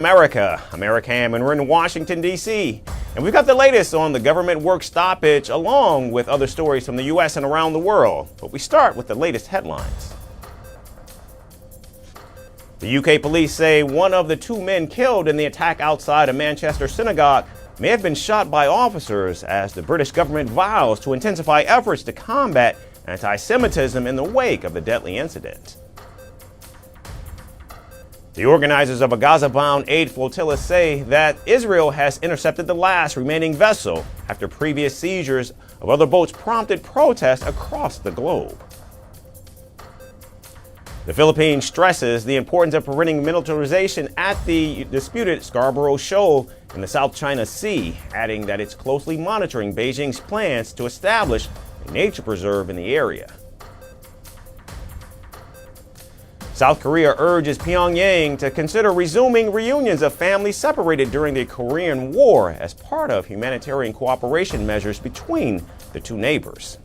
Americam, and we're in Washington, D.C. And we've got the latest on the government work stoppage along with other stories from the U.S. and around the world. But we start with the latest headlines. The UK police say one of the two men killed in the attack outside a Manchester synagogue may have been shot by officers as the British government vows to intensify efforts to combat anti-Semitism in the wake of the deadly incident. The organizers of a Gaza-bound aid flotilla say that Israel has intercepted the last remaining vessel after previous seizures of other boats prompted protests across the globe. The Philippines stresses the importance of preventing militarization at the disputed Scarborough Shoal in the South China Sea, adding that it's closely monitoring Beijing's plans to establish a nature preserve in the area. South Korea urges Pyongyang to consider resuming reunions of families separated during the Korean War as part of humanitarian cooperation measures between the two neighbors.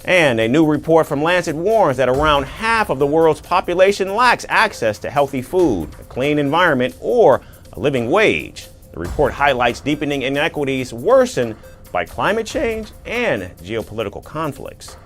And a new report from Lancet warns that around half of the world's population lacks access to healthy food, a clean environment, or a living wage. The report highlights deepening inequities worsened by climate change and geopolitical conflicts.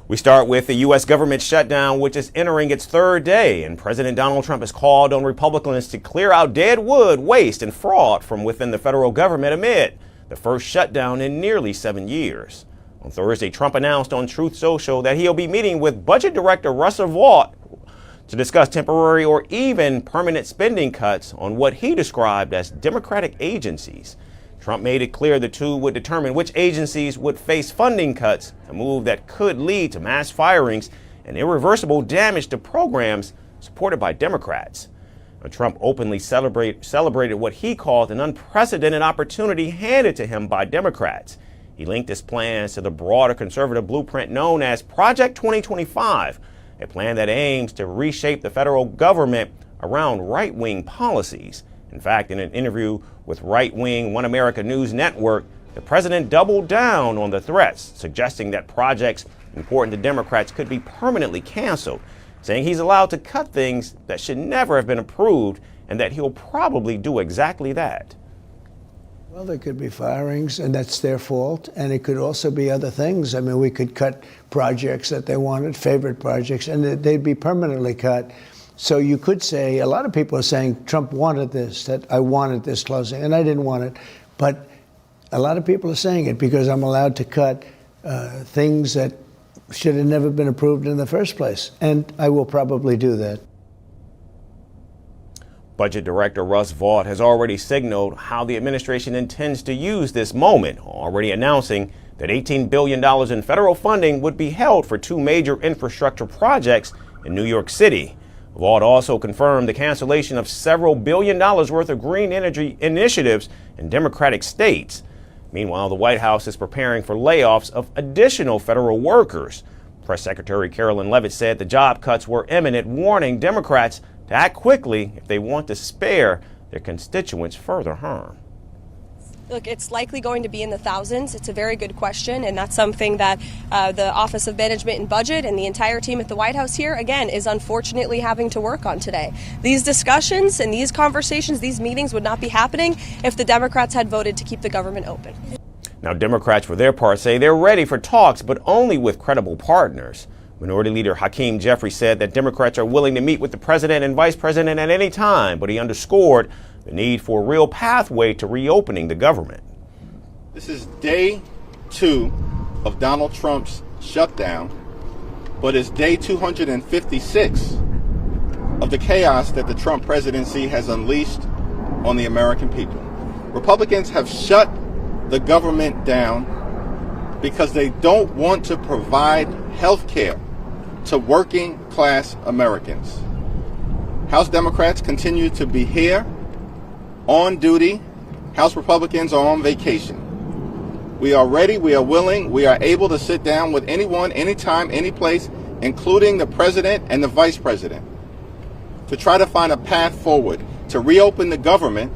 We start with the U.S. government shutdown, which is entering its third day, and President Donald Trump has called on Republicans to clear out dead wood, waste, and fraud from within the federal government amid the first shutdown in nearly 7 years. On Thursday, Trump announced on Truth Social that he'll be meeting with Budget Director Russ Vought to discuss temporary or even permanent spending cuts on what he described as Democratic agencies. Trump made it clear the two would determine which agencies would face funding cuts, a move that could lead to mass firings and irreversible damage to programs supported by Democrats. Trump openly celebrated what he called an unprecedented opportunity handed to him by Democrats. He linked his plans to the broader conservative blueprint known as Project 2025, a plan that aims to reshape the federal government around right-wing policies. In fact, in an interview with right-wing One America News Network, the president doubled down on the threats, suggesting that projects important to Democrats could be permanently canceled, saying he's allowed to cut things that should never have been approved and that he'll probably do exactly that. Well, there could be firings, and that's their fault, and it could also be other things. I mean, we could cut projects that they wanted, favorite projects, and they'd be permanently cut. So you could say, a lot of people are saying Trump wanted this, that I wanted this closing, and I didn't want it. But a lot of people are saying it because I'm allowed to cut things that should have never been approved in the first place. And I will probably do that. Budget Director Russ Vought has already signaled how the administration intends to use this moment, already announcing that $18 billion in federal funding would be held for two major infrastructure projects in New York City. Vought also confirmed the cancellation of several $1 billion worth of green energy initiatives in Democratic states. Meanwhile, the White House is preparing for layoffs of additional federal workers. Press Secretary Carolyn Leavitt said the job cuts were imminent, warning Democrats to act quickly if they want to spare their constituents further harm. Look, it's likely going to be in the thousands. It's a very good question, and that's something that the Office of Management and Budget and the entire team at the White House here, again, is unfortunately having to work on today. These discussions and these conversations, these meetings would not be happening if the Democrats had voted to keep the government open. Now, Democrats, for their part, say they're ready for talks, but only with credible partners. Minority Leader Hakeem Jeffrey said that Democrats are willing to meet with the president and vice president at any time, but he underscored the need for a real pathway to reopening the government. This is day 2 of Donald Trump's shutdown, but it's day 256 of the chaos that the Trump presidency has unleashed on the American people. Republicans have shut the government down because they don't want to provide health care to working class Americans. House Democrats continue to be here on duty. House Republicans are on vacation. We are ready, we are willing, we are able to sit down with anyone, anytime, any place, including the president and the vice president, to try to find a path forward, to reopen the government,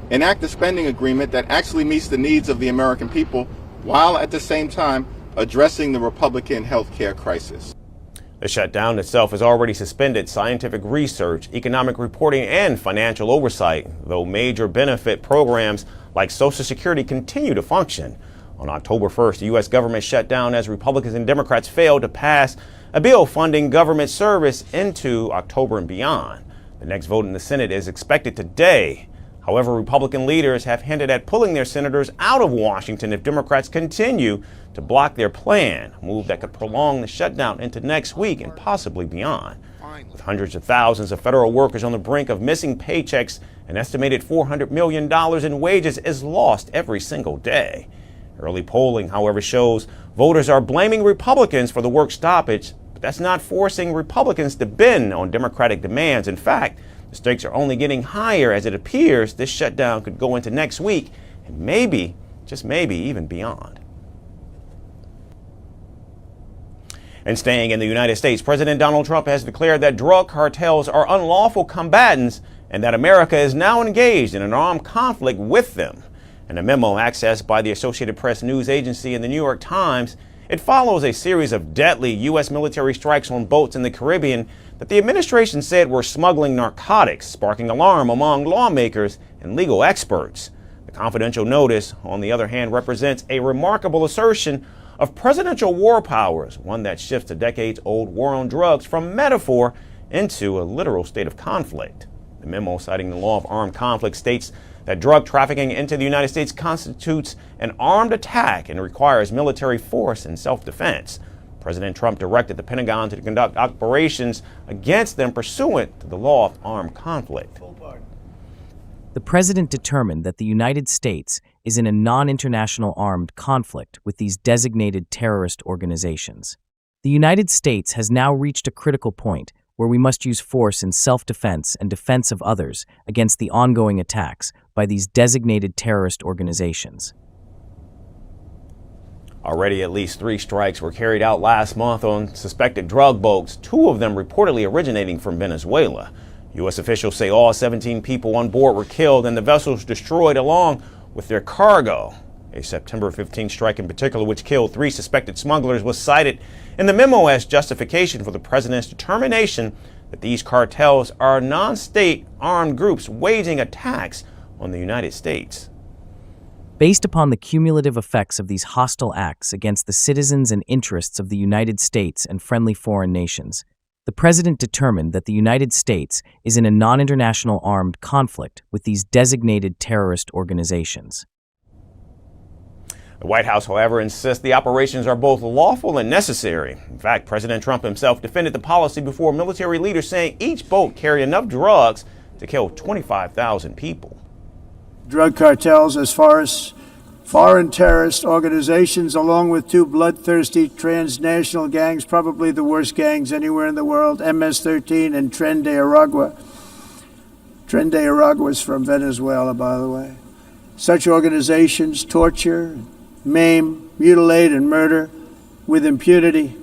enact a spending agreement that actually meets the needs of the American people, while at the same time addressing the Republican health care crisis. The shutdown itself has already suspended scientific research, economic reporting, and financial oversight, though major benefit programs like Social Security continue to function. On October 1st, the U.S. government shut down as Republicans and Democrats failed to pass a bill funding government service into October and beyond. The next vote in the Senate is expected today. However, Republican leaders have hinted at pulling their senators out of Washington if Democrats continue to block their plan, a move that could prolong the shutdown into next week and possibly beyond. With hundreds of thousands of federal workers on the brink of missing paychecks, an estimated $400 million in wages is lost every single day. Early polling, however, shows voters are blaming Republicans for the work stoppage, but that's not forcing Republicans to bend on Democratic demands. In fact, the stakes are only getting higher as it appears this shutdown could go into next week and maybe, just maybe, even beyond. And staying in the United States, President Donald Trump has declared that drug cartels are unlawful combatants and that America is now engaged in an armed conflict with them. In a memo accessed by the Associated Press news agency and the New York Times, it follows a series of deadly U.S. military strikes on boats in the Caribbean that the administration said were smuggling narcotics, sparking alarm among lawmakers and legal experts. The confidential notice, on the other hand, represents a remarkable assertion of presidential war powers, one that shifts a decades-old war on drugs from metaphor into a literal state of conflict. The memo, citing the law of armed conflict, states that drug trafficking into the United States constitutes an armed attack and requires military force and self-defense. President Trump directed the Pentagon to conduct operations against them pursuant to the law of armed conflict. The president determined that the United States is in a non-international armed conflict with these designated terrorist organizations. The United States has now reached a critical point where we must use force in self-defense and defense of others against the ongoing attacks by these designated terrorist organizations. Already at least 3 strikes were carried out last month on suspected drug boats, 2 of them reportedly originating from Venezuela. U.S. officials say all 17 people on board were killed and the vessels destroyed along with their cargo. A September 15 strike in particular, which killed 3 suspected smugglers, was cited in the memo as justification for the president's determination that these cartels are non-state armed groups waging attacks on the United States. Based upon the cumulative effects of these hostile acts against the citizens and interests of the United States and friendly foreign nations, the president determined that the United States is in a non-international armed conflict with these designated terrorist organizations. The White House, however, insists the operations are both lawful and necessary. In fact, President Trump himself defended the policy before military leaders, saying each boat carried enough drugs to kill 25,000 people. Drug cartels, as far as foreign terrorist organizations, along with 2 bloodthirsty transnational gangs, probably the worst gangs anywhere in the world, MS-13 and Tren de Aragua. Tren de Aragua is from Venezuela, by the way. Such organizations torture, maim, mutilate, and murder with impunity.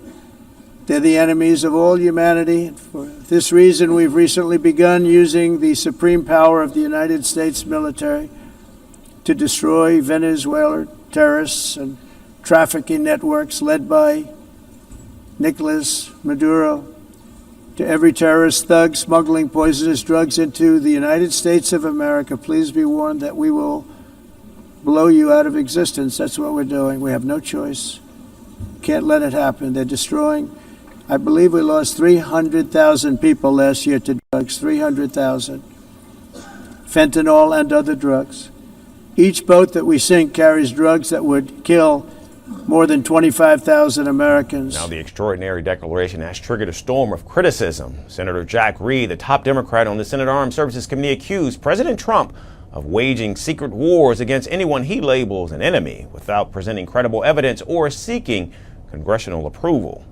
They're the enemies of all humanity. For this reason, we've recently begun using the supreme power of the United States military to destroy Venezuelan terrorists and trafficking networks led by Nicolas Maduro. To every terrorist thug smuggling poisonous drugs into the United States of America, please be warned that we will blow you out of existence. That's what we're doing. We have no choice. Can't let it happen. They're destroying. I believe we lost 300,000 people last year to drugs, 300,000. Fentanyl and other drugs. Each boat that we sink carries drugs that would kill more than 25,000 Americans. Now, the extraordinary declaration has triggered a storm of criticism. Senator Jack Reed, the top Democrat on the Senate Armed Services Committee, accused President Trump of waging secret wars against anyone he labels an enemy without presenting credible evidence or seeking congressional approval.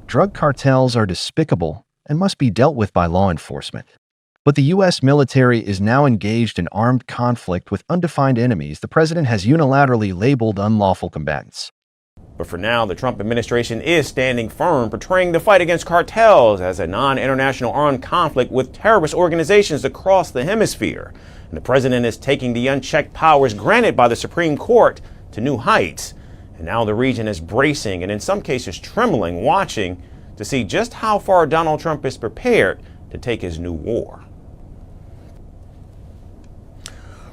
Drug cartels are despicable and must be dealt with by law enforcement. But the U.S. military is now engaged in armed conflict with undefined enemies the president has unilaterally labeled unlawful combatants. But for now, the Trump administration is standing firm, portraying the fight against cartels as a non-international armed conflict with terrorist organizations across the hemisphere. And the president is taking the unchecked powers granted by the Supreme Court to new heights. And now the region is bracing and in some cases trembling, watching to see just how far Donald Trump is prepared to take his new war.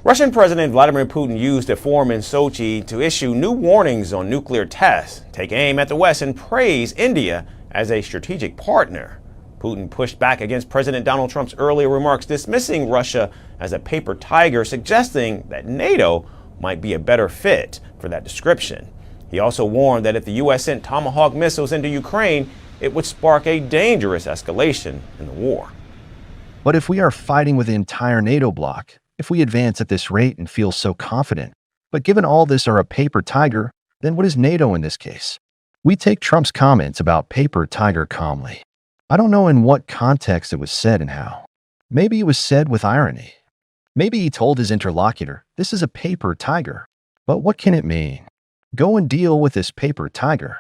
Russian President Vladimir Putin used a forum in Sochi to issue new warnings on nuclear tests, take aim at the West, and praise India as a strategic partner. Putin pushed back against President Donald Trump's earlier remarks, dismissing Russia as a paper tiger, suggesting that NATO might be a better fit for that description. He also warned that if the U.S. sent Tomahawk missiles into Ukraine, it would spark a dangerous escalation in the war. But if we are fighting with the entire NATO bloc, if we advance at this rate and feel so confident, but given all this are a paper tiger, then what is NATO in this case? We take Trump's comments about paper tiger calmly. I don't know in what context it was said and how. Maybe it was said with irony. Maybe he told his interlocutor, this is a paper tiger. But what can it mean? Go and deal with this paper tiger.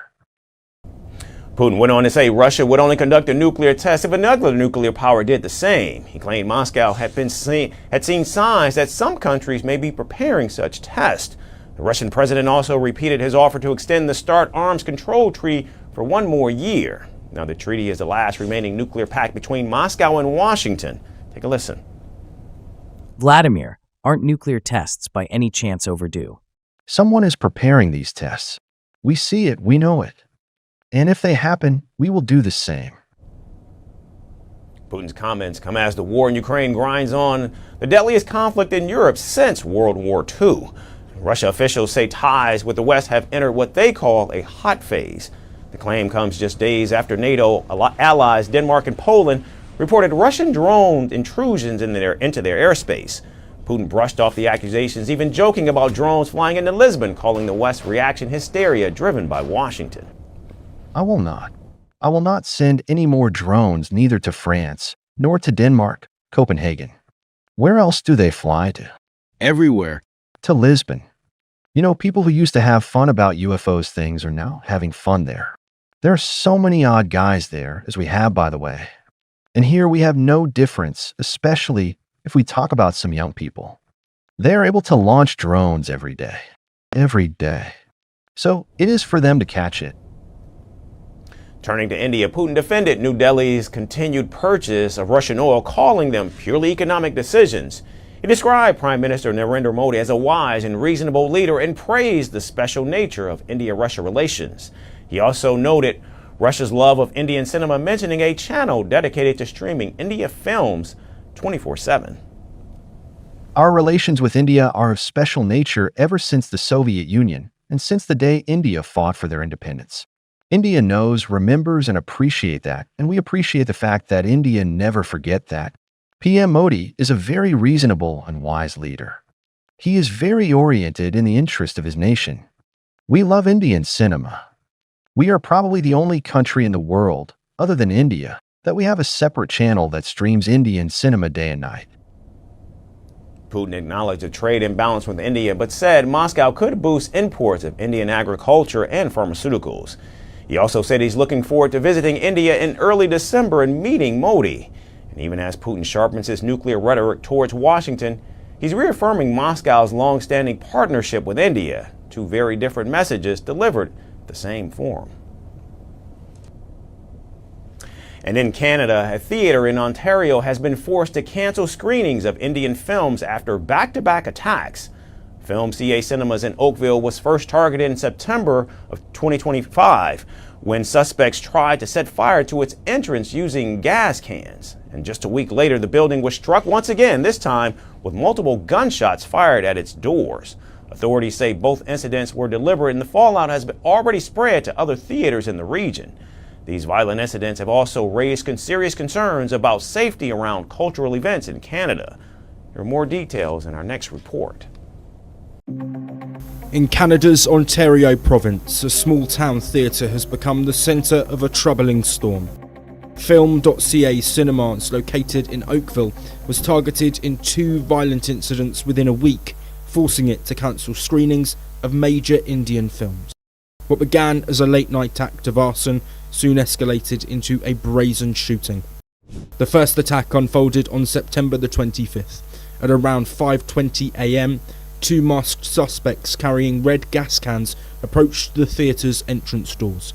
Putin went on to say Russia would only conduct a nuclear test if another nuclear power did the same. He claimed Moscow had seen signs that some countries may be preparing such tests. The Russian president also repeated his offer to extend the START arms control treaty for one more year. Now, the treaty is the last remaining nuclear pact between Moscow and Washington. Take a listen. Vladimir, aren't nuclear tests by any chance overdue? Someone is preparing these tests. We see it, we know it. And if they happen, we will do the same. Putin's comments come as the war in Ukraine grinds on, the deadliest conflict in Europe since World War II. Russia officials say ties with the West have entered what they call a hot phase. The claim comes just days after NATO allies Denmark and Poland reported Russian drone intrusions into their airspace. Putin brushed off the accusations, even joking about drones flying into Lisbon, calling the West's reaction hysteria driven by Washington. I will not send any more drones neither to France, nor to Denmark, Copenhagen. Where else do they fly to? Everywhere. To Lisbon. You know, people who used to have fun about UFOs things are now having fun there. There are so many odd guys there, as we have, by the way. And here we have no difference, especially if we talk about some young people. They are able to launch drones every day. Every day. So it is for them to catch it. Turning to India, Putin defended New Delhi's continued purchase of Russian oil, calling them purely economic decisions. He described Prime Minister Narendra Modi as a wise and reasonable leader and praised the special nature of India-Russia relations. He also noted Russia's love of Indian cinema, mentioning a channel dedicated to streaming India films 24/7. Our relations with India are of special nature ever since the Soviet Union and since the day India fought for their independence. India knows, remembers, and appreciates that, and we appreciate the fact that India never forget that. PM Modi is a very reasonable and wise leader. He is very oriented in the interest of his nation. We love Indian cinema. We are probably the only country in the world, other than India, that we have a separate channel that streams Indian cinema day and night. Putin acknowledged a trade imbalance with India, but said Moscow could boost imports of Indian agriculture and pharmaceuticals. He also said he's looking forward to visiting India in early December and meeting Modi. And even as Putin sharpens his nuclear rhetoric towards Washington, he's reaffirming Moscow's long-standing partnership with India, two very different messages delivered at the same forum. And in Canada, a theater in Ontario has been forced to cancel screenings of Indian films after back-to-back attacks. Film CA Cinemas in Oakville was first targeted in September of 2025 when suspects tried to set fire to its entrance using gas cans. And just a week later, the building was struck once again, this time with multiple gunshots fired at its doors. Authorities say both incidents were deliberate and the fallout has already spread to other theaters in the region. These violent incidents have also raised serious concerns about safety around cultural events in Canada. There are more details in our next report. In Canada's Ontario province, a small town theatre has become the centre of a troubling storm. Film.ca cinemas located in Oakville was targeted in 2 violent incidents within a week, forcing it to cancel screenings of major Indian films. What began as a late-night act of arson soon escalated into a brazen shooting. The first attack unfolded on September the 25th. At around 5:20 a.m, 2 masked suspects carrying red gas cans approached the theatre's entrance doors.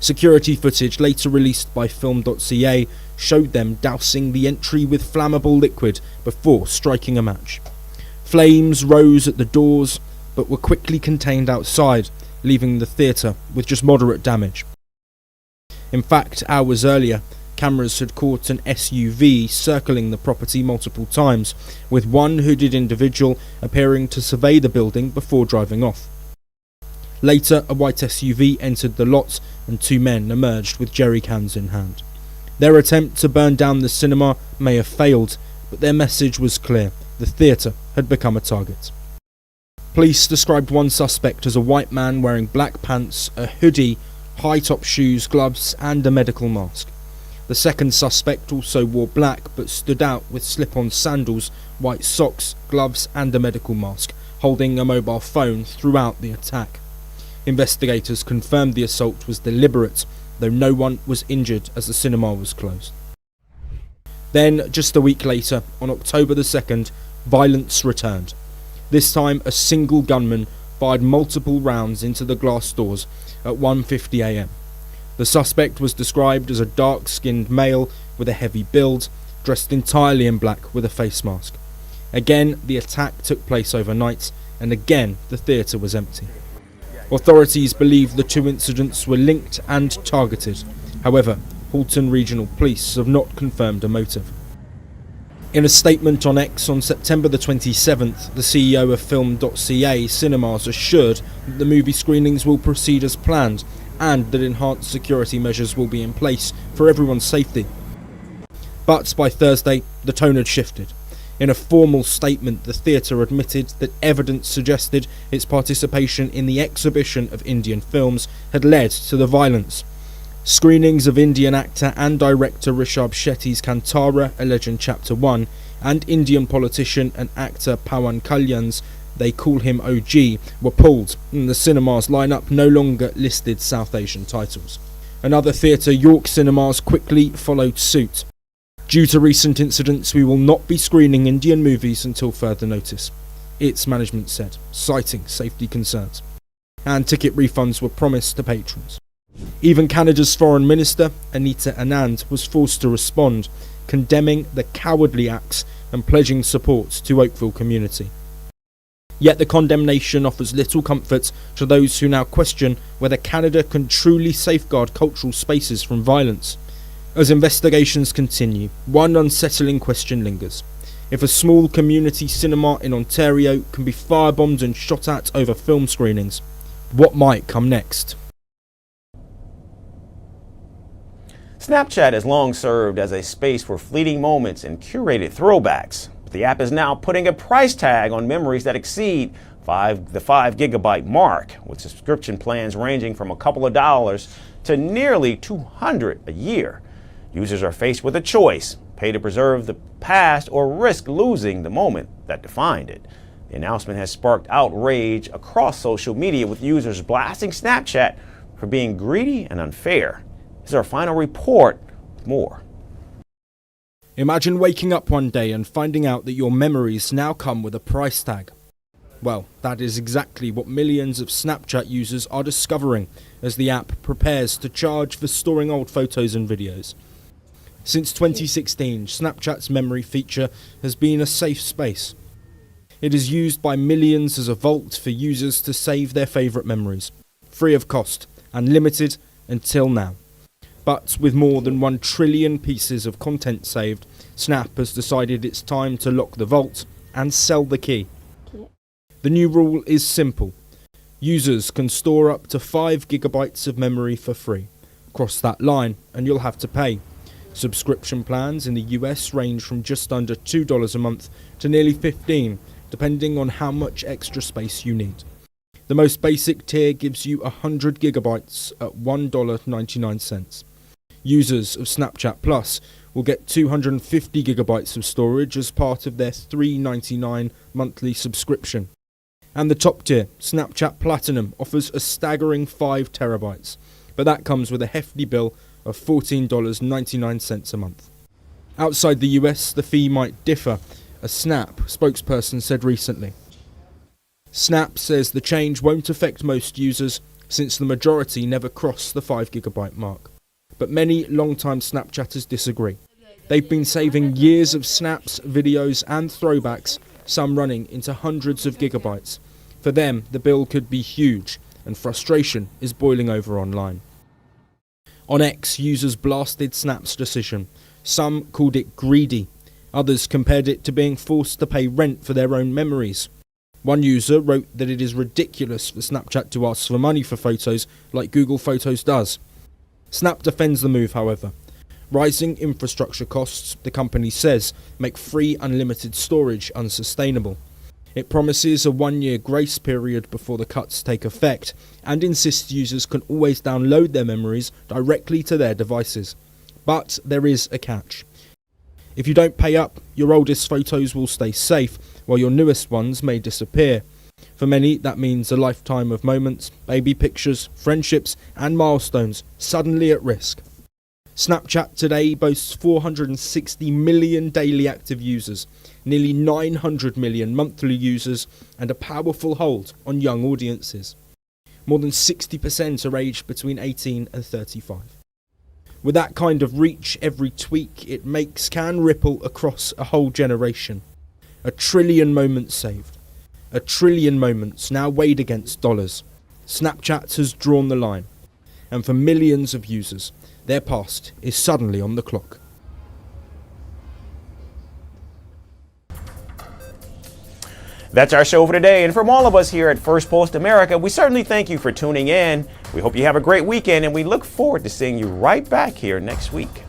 Security footage later released by Film.ca showed them dousing the entry with flammable liquid before striking a match. Flames rose at the doors, but were quickly contained outside, leaving the theatre with just moderate damage. In fact, hours earlier, cameras had caught an SUV circling the property multiple times, with one hooded individual appearing to survey the building before driving off. Later, a white SUV entered the lot and 2 men emerged with jerry cans in hand. Their attempt to burn down the cinema may have failed, but their message was clear: the theatre had become a target. Police described one suspect as a white man wearing black pants, a hoodie, high-top shoes, gloves and a medical mask. The second suspect also wore black but stood out with slip-on sandals, white socks, gloves and a medical mask, holding a mobile phone throughout the attack. Investigators confirmed the assault was deliberate, though no one was injured as the cinema was closed. Then, just a week later, on October the 2nd, violence returned. This time, a single gunman fired multiple rounds into the glass doors at 1:50 a.m. The suspect was described as a dark-skinned male with a heavy build, dressed entirely in black with a face mask. Again, the attack took place overnight, and again, the theatre was empty. Authorities believe the 2 incidents were linked and targeted. However, Halton Regional Police have not confirmed a motive. In a statement on X on September the 27th, the CEO of Film.ca Cinemas assured that the movie screenings will proceed as planned and that enhanced security measures will be in place for everyone's safety. But by Thursday, the tone had shifted. In a formal statement, the theatre admitted that evidence suggested its participation in the exhibition of Indian films had led to the violence. Screenings of Indian actor and director Rishabh Shetty's Kantara, A Legend Chapter 1, and Indian politician and actor Pawan Kalyan's They Call Him OG were pulled, and the cinema's lineup no longer listed South Asian titles. Another theatre, York Cinemas, quickly followed suit. Due to recent incidents, we will not be screening Indian movies until further notice, its management said, citing safety concerns. And ticket refunds were promised to patrons. Even Canada's Foreign Minister, Anita Anand, was forced to respond, condemning the cowardly acts and pledging support to Oakville community. Yet the condemnation offers little comfort to those who now question whether Canada can truly safeguard cultural spaces from violence. As investigations continue, one unsettling question lingers. If a small community cinema in Ontario can be firebombed and shot at over film screenings, what might come next? Snapchat has long served as a space for fleeting moments and curated throwbacks. But the app is now putting a price tag on memories that exceed the 5 gigabyte mark, with subscription plans ranging from a couple of dollars to nearly $200 a year. Users are faced with a choice: pay to preserve the past or risk losing the moment that defined it. The announcement has sparked outrage across social media, with users blasting Snapchat for being greedy and unfair. This is our final report with more. Imagine waking up one day and finding out that your memories now come with a price tag. Well, that is exactly what millions of Snapchat users are discovering as the app prepares to charge for storing old photos and videos. Since 2016, Snapchat's memory feature has been a safe space. It is used by millions as a vault for users to save their favourite memories, free of cost and limited until now. But with more than 1 trillion pieces of content saved, Snap has decided it's time to lock the vault and sell the key. The new rule is simple. Users can store up to 5 gigabytes of memory for free. Cross that line and you'll have to pay. Subscription plans in the US range from just under $2 a month to nearly $15, depending on how much extra space you need. The most basic tier gives you 100 gigabytes at $1.99. Users of Snapchat Plus will get 250 gigabytes of storage as part of their $3.99 monthly subscription. And the top tier, Snapchat Platinum, offers a staggering 5 terabytes, but that comes with a hefty bill of $14.99 a month. Outside the US, the fee might differ, a Snap spokesperson said recently. Snap says the change won't affect most users since the majority never cross the 5 gigabyte mark. But many long-time Snapchatters disagree. They've been saving years of snaps, videos and throwbacks, some running into hundreds of gigabytes. For them, the bill could be huge, and frustration is boiling over online. On X, users blasted Snap's decision. Some called it greedy. Others compared it to being forced to pay rent for their own memories. One user wrote that it is ridiculous for Snapchat to ask for money for photos like Google Photos does. Snap defends the move, however. Rising infrastructure costs, the company says, make free unlimited storage unsustainable. It promises a 1-year grace period before the cuts take effect and insists users can always download their memories directly to their devices. But there is a catch. If you don't pay up, your oldest photos will stay safe, while your newest ones may disappear. For many, that means a lifetime of moments, baby pictures, friendships, and milestones suddenly at risk. Snapchat today boasts 460 million daily active users, nearly 900 million monthly users, and a powerful hold on young audiences. More than 60% are aged between 18 and 35. With that kind of reach, every tweak it makes can ripple across a whole generation. 1 trillion moments saved. 1 trillion moments now weighed against dollars. Snapchat has drawn the line. And for millions of users, their past is suddenly on the clock. That's our show for today, and from all of us here at First Post America, we certainly thank you for tuning in. We hope you have a great weekend, and we look forward to seeing you right back here next week.